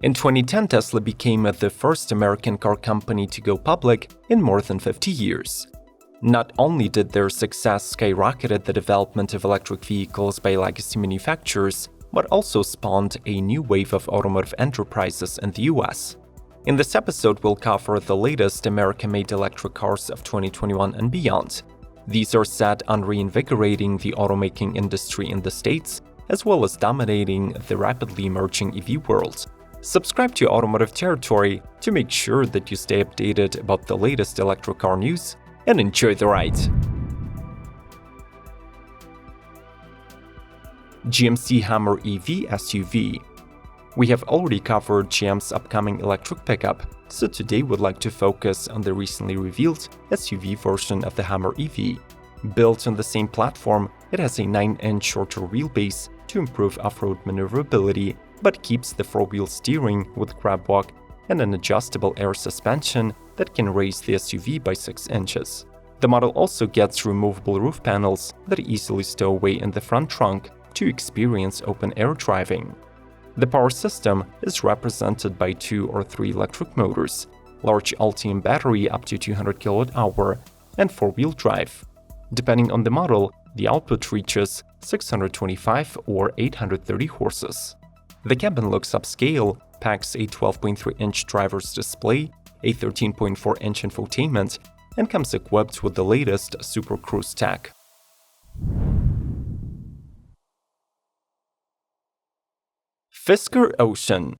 In 2010, Tesla became the first American car company to go public in more than 50 years. Not only did their success skyrocketed the development of electric vehicles by legacy manufacturers, but also spawned a new wave of automotive enterprises in the US. In this episode, we'll cover the latest American-made electric cars of 2021 and beyond. These are set on reinvigorating the automaking industry in the States, as well as dominating the rapidly emerging EV world. Subscribe to Automotive Territory to make sure that you stay updated about the latest electric car news, and enjoy the ride! GMC Hummer EV SUV. We have already covered GM's upcoming electric pickup, so today we'd like to focus on the recently revealed SUV version of the Hummer EV. Built on the same platform, it has a 9-inch shorter wheelbase to improve off-road maneuverability, but keeps the 4-wheel steering with grab walk and an adjustable air suspension that can raise the SUV by 6 inches. The model also gets removable roof panels that easily stow away in the front trunk to experience open-air driving. The power system is represented by 2 or 3 electric motors, large Ultium battery up to 200 kWh, and 4-wheel drive. Depending on the model, the output reaches 625 or 830 horses. The cabin looks upscale, packs a 12.3-inch driver's display, a 13.4-inch infotainment, and comes equipped with the latest Super Cruise tech. Fisker Ocean.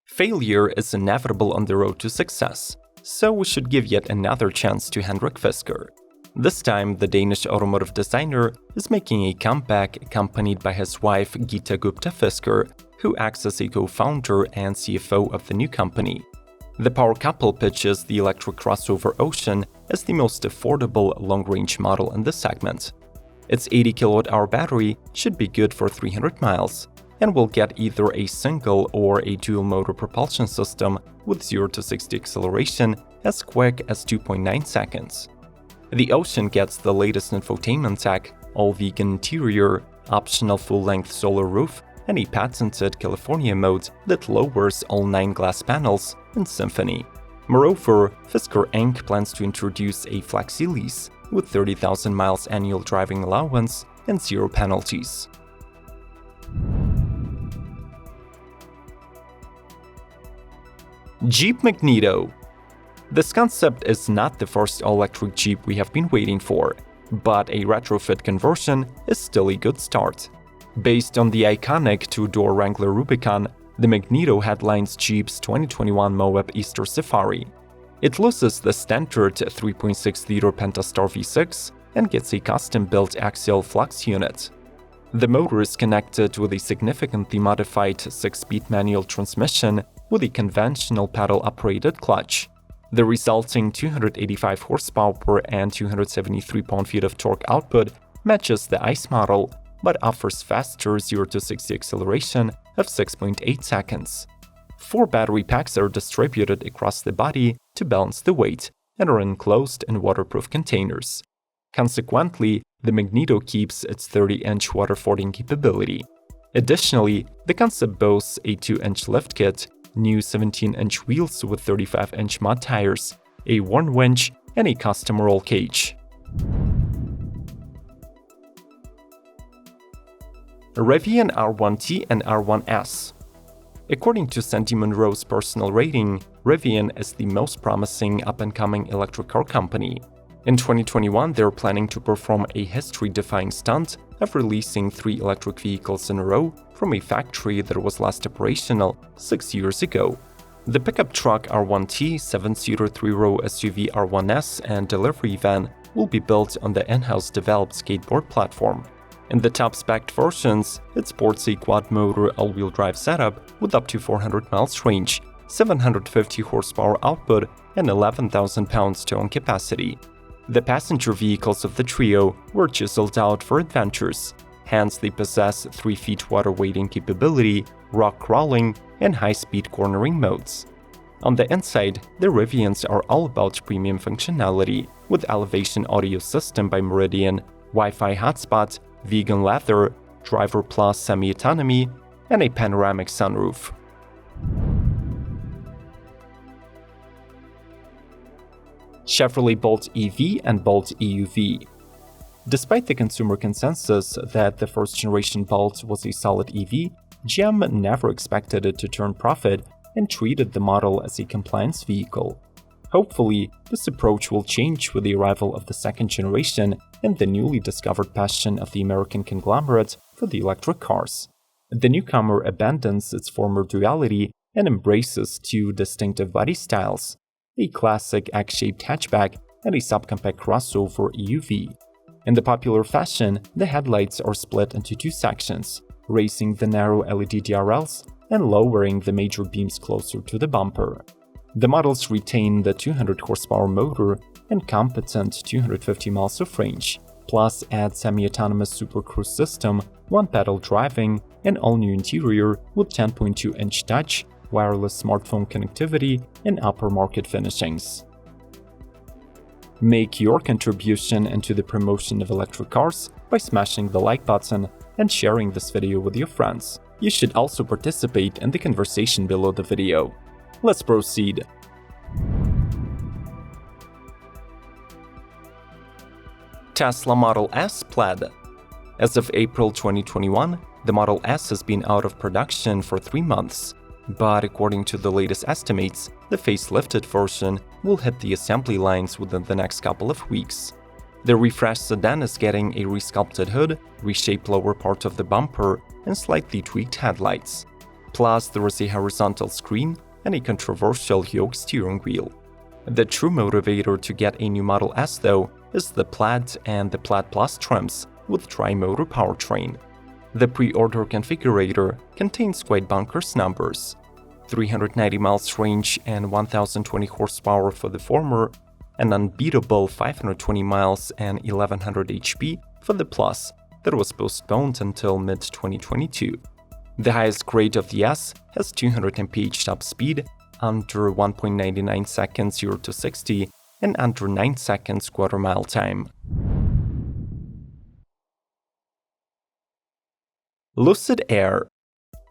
Failure is inevitable on the road to success, so we should give yet another chance to Henrik Fisker. This time, the Danish automotive designer is making a comeback accompanied by his wife Geeta Gupta Fisker, who acts as a co-founder and CFO of the new company. The power couple pitches the electric crossover Ocean as the most affordable long-range model in this segment. Its 80 kWh battery should be good for 300 miles, and will get either a single or a dual-motor propulsion system with 0 to 60 acceleration as quick as 2.9 seconds. The Ocean gets the latest infotainment tech, all-vegan interior, optional full-length solar roof, and a patented California mode that lowers all 9 glass panels in Symphony. Moreover, Fisker Inc. plans to introduce a flexi lease with 30,000 miles annual driving allowance and 0 penalties. Jeep Magneto. This concept is not the first all-electric Jeep we have been waiting for, but a retrofit conversion is still a good start. Based on the iconic 2-door Wrangler Rubicon, the Magneto headlines Jeep's 2021 Moab Easter Safari. It loses the standard 3.6-liter Pentastar V6 and gets a custom-built axial flux unit. The motor is connected with a significantly modified 6-speed manual transmission with a conventional pedal-operated clutch. The resulting 285 horsepower and 273 pound-feet of torque output matches the ICE model, but offers faster 0 to 60 acceleration of 6.8 seconds. 4 battery packs are distributed across the body to balance the weight and are enclosed in waterproof containers. Consequently, the Magneto keeps its 30-inch water-fording capability. Additionally, the concept boasts a 2-inch lift kit, new 17-inch wheels with 35-inch mud tires, a worn winch, and a custom roll cage. Rivian R1T and R1S. According to Sandy Munro's personal rating, Rivian is the most promising up-and-coming electric car company. In 2021, they're planning to perform a history-defying stunt of releasing 3 electric vehicles in a row from a factory that was last operational 6 years ago. The pickup truck R1T, 7-seater 3-row SUV R1S, and delivery van will be built on the in-house developed skateboard platform. In the top-spec'd versions, it sports a quad-motor all-wheel drive setup with up to 400 miles range, 750 horsepower output, and 11,000 pounds towing capacity. The passenger vehicles of the trio were chiseled out for adventures, hence they possess 3 feet water wading capability, rock crawling, and high-speed cornering modes. On the inside, the Rivians are all about premium functionality, with elevation audio system by Meridian, Wi-Fi hotspot, vegan leather, driver plus semi-autonomy, and a panoramic sunroof. Chevrolet Bolt EV and Bolt EUV. Despite the consumer consensus that the first-generation Bolt was a solid EV, GM never expected it to turn profit and treated the model as a compliance vehicle. Hopefully, this approach will change with the arrival of the second generation and the newly discovered passion of the American conglomerate for the electric cars. The newcomer abandons its former duality and embraces two distinctive body styles, a classic X-shaped hatchback and a subcompact crossover EUV. In the popular fashion, the headlights are split into two sections, raising the narrow LED DRLs and lowering the major beams closer to the bumper. The models retain the 200 horsepower motor and competent 250 miles of range, plus add semi-autonomous Super Cruise system, one-pedal driving, an all-new interior with 10.2-inch touch, wireless smartphone connectivity, and upper market finishings. Make your contribution into the promotion of electric cars by smashing the like button and sharing this video with your friends. You should also participate in the conversation below the video. Let's proceed. Tesla Model S Plaid. As of April 2021, the Model S has been out of production for 3 months, but according to the latest estimates, the facelifted version will hit the assembly lines within the next couple of weeks. The refreshed sedan is getting a resculpted hood, reshaped lower part of the bumper, and slightly tweaked headlights. Plus, there is a horizontal screen and a controversial yoke steering wheel. The true motivator to get a new Model S, though, is the Plaid and the Plaid Plus trims with tri-motor powertrain. The pre-order configurator contains quite bonkers numbers: 390 miles range and 1020 horsepower for the former, an unbeatable 520 miles and 1100 HP for the Plus that was postponed until mid-2022. The highest grade of the S has 200 mph top speed, under 1.99 seconds 0 to 60, and under 9 seconds quarter-mile time. Lucid Air.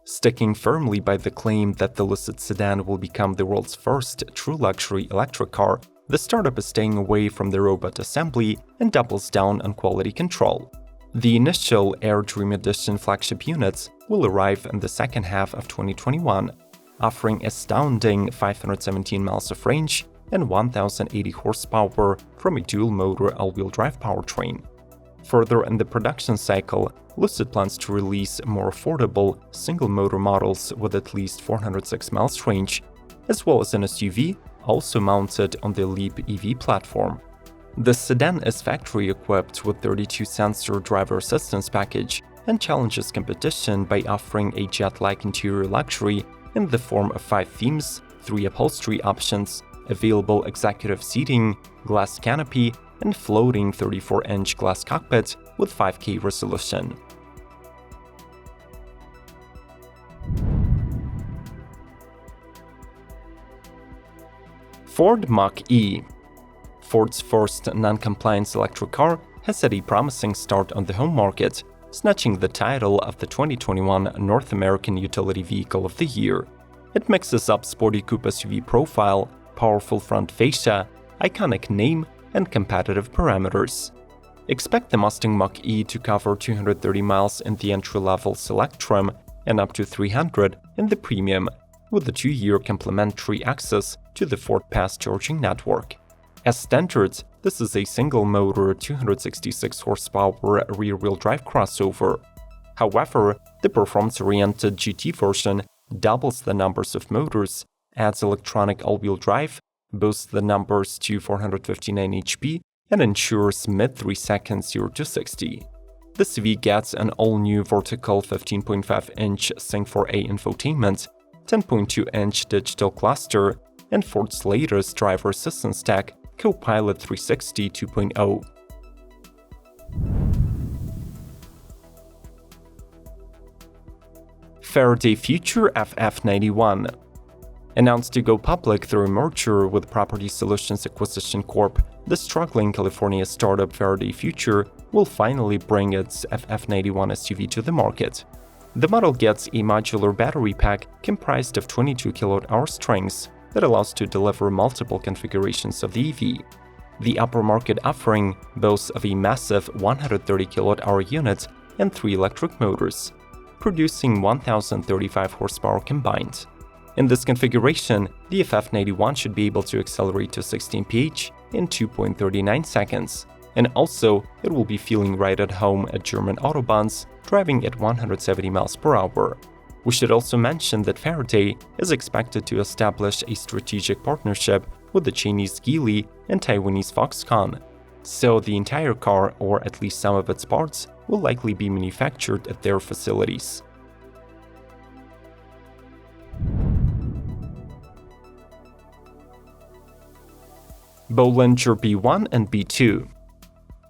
Sticking firmly by the claim that the Lucid sedan will become the world's first true luxury electric car, the startup is staying away from the robot assembly and doubles down on quality control. The initial Air Dream Edition flagship units will arrive in the second half of 2021, offering astounding 517 miles of range and 1080 horsepower from a dual-motor all-wheel drive powertrain. Further in the production cycle, Lucid plans to release more affordable single-motor models with at least 406 miles range, as well as an SUV also mounted on the Leap EV platform. The sedan is factory-equipped with 32-sensor driver assistance package and challenges competition by offering a jet-like interior luxury in the form of 5 themes, 3 upholstery options, available executive seating, glass canopy, and floating 34-inch glass cockpit with 5K resolution. Ford Mach-E. Ford's first non-compliance electric car has had a promising start on the home market, snatching the title of the 2021 North American Utility Vehicle of the Year. It mixes up sporty coupe SUV profile, powerful front fascia, iconic name, and competitive parameters. Expect the Mustang Mach-E to cover 230 miles in the entry-level Select trim and up to 300 in the Premium, with a 2-year complimentary access to the Ford Pass charging network. As standard, this is a single-motor 266 horsepower rear-wheel drive crossover. However, the performance-oriented GT version doubles the numbers of motors, adds electronic all-wheel drive, boosts the numbers to 459 HP, and ensures mid-3 seconds 0 to 60. The CV gets an all-new vertical 15.5-inch Sync 4A infotainment, 10.2-inch digital cluster, and Ford's latest driver assistance tech, Copilot 360 2.0. Faraday Future FF91. Announced to go public through a merger with Property Solutions Acquisition Corp., the struggling California startup Faraday Future will finally bring its FF91 SUV to the market. The model gets a modular battery pack comprised of 22 kWh strings that allows to deliver multiple configurations of the EV. The upper market offering boasts of a massive 130 kWh unit and 3 electric motors, producing 1035 horsepower combined. In this configuration, the FF91 should be able to accelerate to 16 mph in 2.39 seconds, and also it will be feeling right at home at German autobahns, driving at 170 miles per hour. We should also mention that Faraday is expected to establish a strategic partnership with the Chinese Geely and Taiwanese Foxconn, so the entire car, or at least some of its parts, will likely be manufactured at their facilities. Bollinger B1 and B2.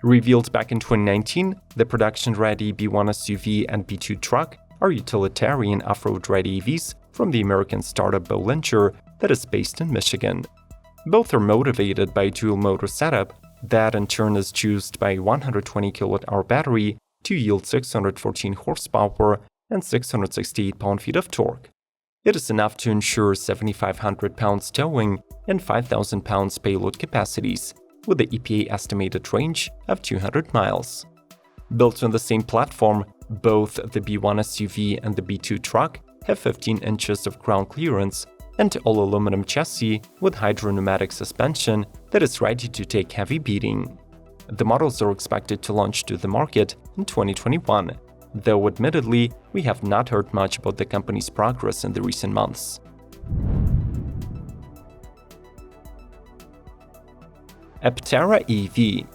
Revealed back in 2019, the production-ready B1 SUV and B2 truck are utilitarian off-road-ready EVs from the American startup Bollinger that is based in Michigan. Both are motivated by a dual-motor setup that in turn is juiced by a 120 kWh battery to yield 614 horsepower and 668 pound-feet of torque. It is enough to ensure 7,500 pounds towing and 5,000 pounds payload capacities, with the EPA estimated range of 200 miles. Built on the same platform, both the B1 SUV and the B2 truck have 15 inches of ground clearance and all-aluminum chassis with hydropneumatic suspension that is ready to take heavy beating. The models are expected to launch to the market in 2021, though admittedly, we have not heard much about the company's progress in the recent months. Aptera EV.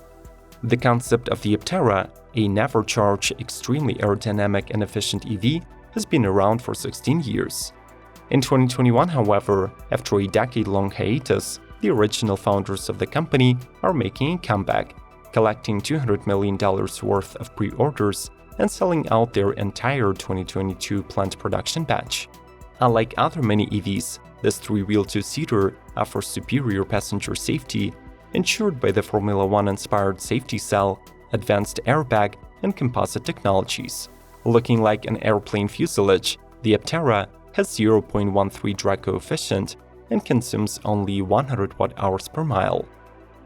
The concept of the Aptera, a never-charge, extremely aerodynamic and efficient EV, has been around for 16 years. In 2021, however, after a decade-long hiatus, the original founders of the company are making a comeback, collecting $200 million worth of pre-orders and selling out their entire 2022 planned production batch. Unlike other mini EVs, this three-wheel two-seater offers superior passenger safety, ensured by the Formula One-inspired safety cell, advanced airbag, and composite technologies. Looking like an airplane fuselage, the Aptera has 0.13 drag coefficient and consumes only 100 watt-hours per mile.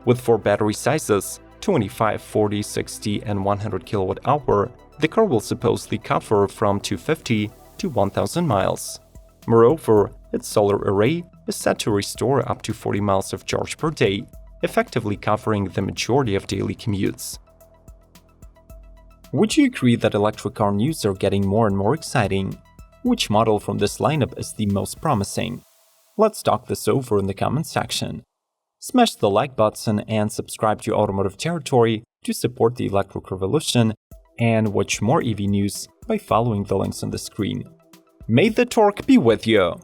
With 4 battery sizes, 25, 40, 60, and 100 kWh, the car will supposedly cover from 250 to 1000 miles. Moreover, its solar array is set to restore up to 40 miles of charge per day, effectively covering the majority of daily commutes. Would you agree that electric car news are getting more and more exciting? Which model from this lineup is the most promising? Let's talk this over in the comment section. Smash the like button and subscribe to Automotive Territory to support the electric revolution, and watch more EV news by following the links on the screen. May the torque be with you!